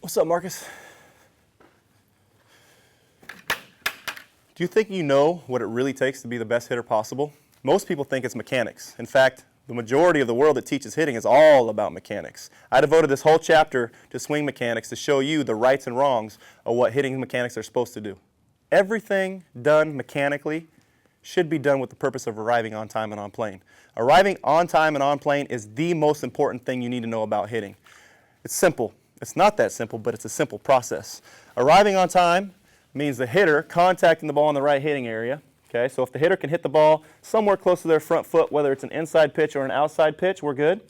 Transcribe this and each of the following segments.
What's up, Marcus? Do you think you know what it really takes to be the best hitter possible? Most people think it's mechanics. In fact, the majority of the world that teaches hitting is all about mechanics. I devoted this whole chapter to swing mechanics to show you the rights and wrongs of what hitting mechanics are supposed to do. Everything done mechanically should be done with the purpose of arriving on time and on plane. Arriving on time and on plane is the most important thing you need to know about hitting. It's simple. It's not that simple, but it's a simple process. Arriving on time means the hitter contacting the ball in the right hitting area. Okay, so if the hitter can hit the ball somewhere close to their front foot, whether it's an inside pitch or an outside pitch, we're good.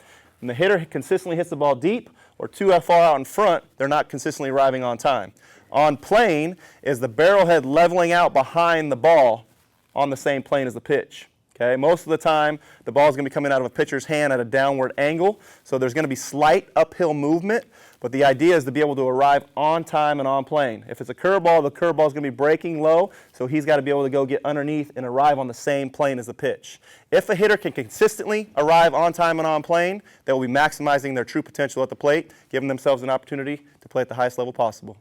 And the hitter consistently hits the ball deep or too far out in front, they're not consistently arriving on time. On plane is the barrel head leveling out behind the ball on the same plane as the pitch. Okay, most of the time, the ball is going to be coming out of a pitcher's hand at a downward angle, so there's going to be slight uphill movement, but the idea is to be able to arrive on time and on plane. If it's a curveball, the curveball is going to be breaking low, so he's got to be able to go get underneath and arrive on the same plane as the pitch. If a hitter can consistently arrive on time and on plane, they will be maximizing their true potential at the plate, giving themselves an opportunity to play at the highest level possible.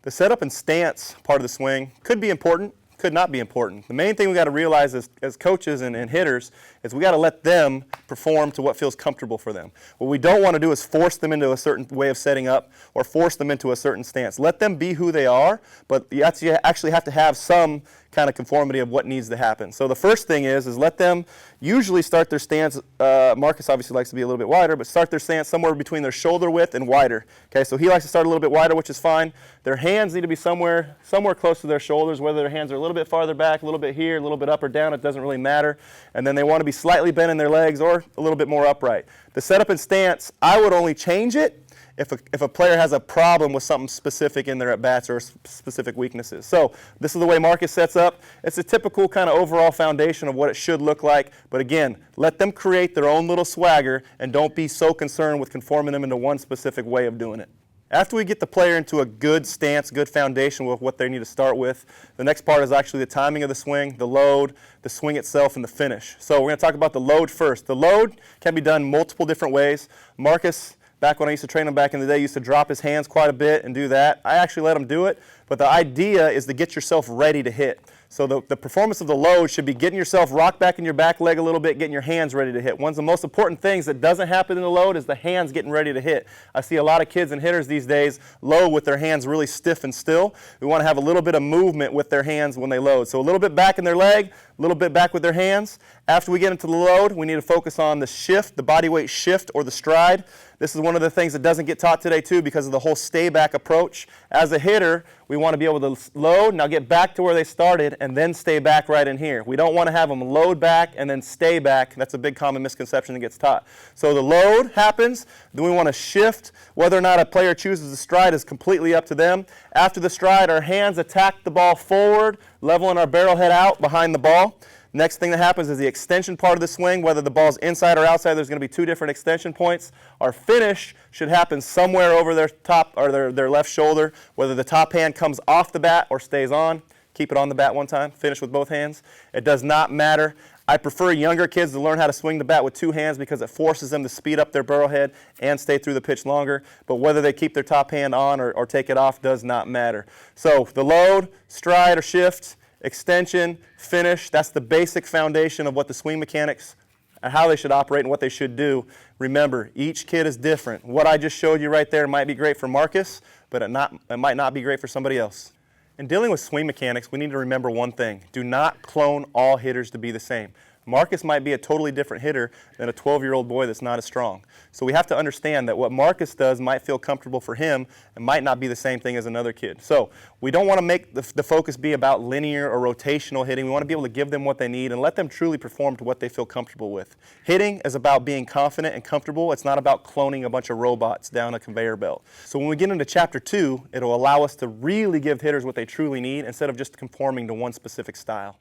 The setup and stance part of the swing could be important, could not be important. The main thing we got to realize as coaches and hitters is we got to let them perform to what feels comfortable for them. What we don't want to do is force them into a certain way of setting up or force them into a certain stance. Let them be who they are, but you actually have to have some kind of conformity of what needs to happen. So the first thing is let them usually start their stance. Marcus obviously likes to be a little bit wider, but start their stance somewhere between their shoulder width and wider. Okay, so he likes to start a little bit wider, which is fine. Their hands need to be somewhere close to their shoulders, whether their hands are a little bit farther back, a little bit here, a little bit up or down, it doesn't really matter. And then they want to be slightly bent in their legs or a little bit more upright. The setup and stance, I would only change it if a player has a problem with something specific in their at-bats or specific weaknesses. So this is the way Marcus sets up. It's a typical kind of overall foundation of what it should look like. But again, let them create their own little swagger and don't be so concerned with conforming them into one specific way of doing it. After we get the player into a good stance, good foundation with what they need to start with, the next part is actually the timing of the swing, the load, the swing itself, and the finish. So we're going to talk about the load first. The load can be done multiple different ways. Marcus, back when I used to train him back in the day, used to drop his hands quite a bit and do that. I actually let him do it, but the idea is to get yourself ready to hit. So the performance of the load should be getting yourself rocked back in your back leg a little bit, getting your hands ready to hit. One of the most important things that doesn't happen in the load is the hands getting ready to hit. I see a lot of kids and hitters these days load with their hands really stiff and still. We want to have a little bit of movement with their hands when they load. So a little bit back in their leg, a little bit back with their hands. After we get into the load, we need to focus on the shift, the body weight shift or the stride. This is one of the things that doesn't get taught today too because of the whole stay back approach. As a hitter, we want to be able to load, now get back to where they started, and then stay back right in here. We don't want to have them load back and then stay back. That's a big common misconception that gets taught. So the load happens, then we want to shift. Whether or not a player chooses the stride is completely up to them. After the stride, our hands attack the ball forward, leveling our barrel head out behind the ball. Next thing that happens is the extension part of the swing. Whether the ball's inside or outside, there's going to be two different extension points. Our finish should happen somewhere over their top or their left shoulder, whether the top hand comes off the bat or stays on. Keep it on the bat one time. Finish with both hands. It does not matter. I prefer younger kids to learn how to swing the bat with two hands because it forces them to speed up their barrel head and stay through the pitch longer. But whether they keep their top hand on or take it off does not matter. So the load, stride or shift, extension, finish, that's the basic foundation of what the swing mechanics and how they should operate and what they should do. Remember, each kid is different. What I just showed you right there might be great for Marcus, but it might not be great for somebody else. In dealing with swing mechanics, we need to remember one thing. Do not clone all hitters to be the same. Marcus might be a totally different hitter than a 12-year-old boy that's not as strong. So we have to understand that what Marcus does might feel comfortable for him and might not be the same thing as another kid. So we don't want to make the focus be about linear or rotational hitting. We want to be able to give them what they need and let them truly perform to what they feel comfortable with. Hitting is about being confident and comfortable. It's not about cloning a bunch of robots down a conveyor belt. So when we get into Chapter 2, it'll allow us to really give hitters what they truly need instead of just conforming to one specific style.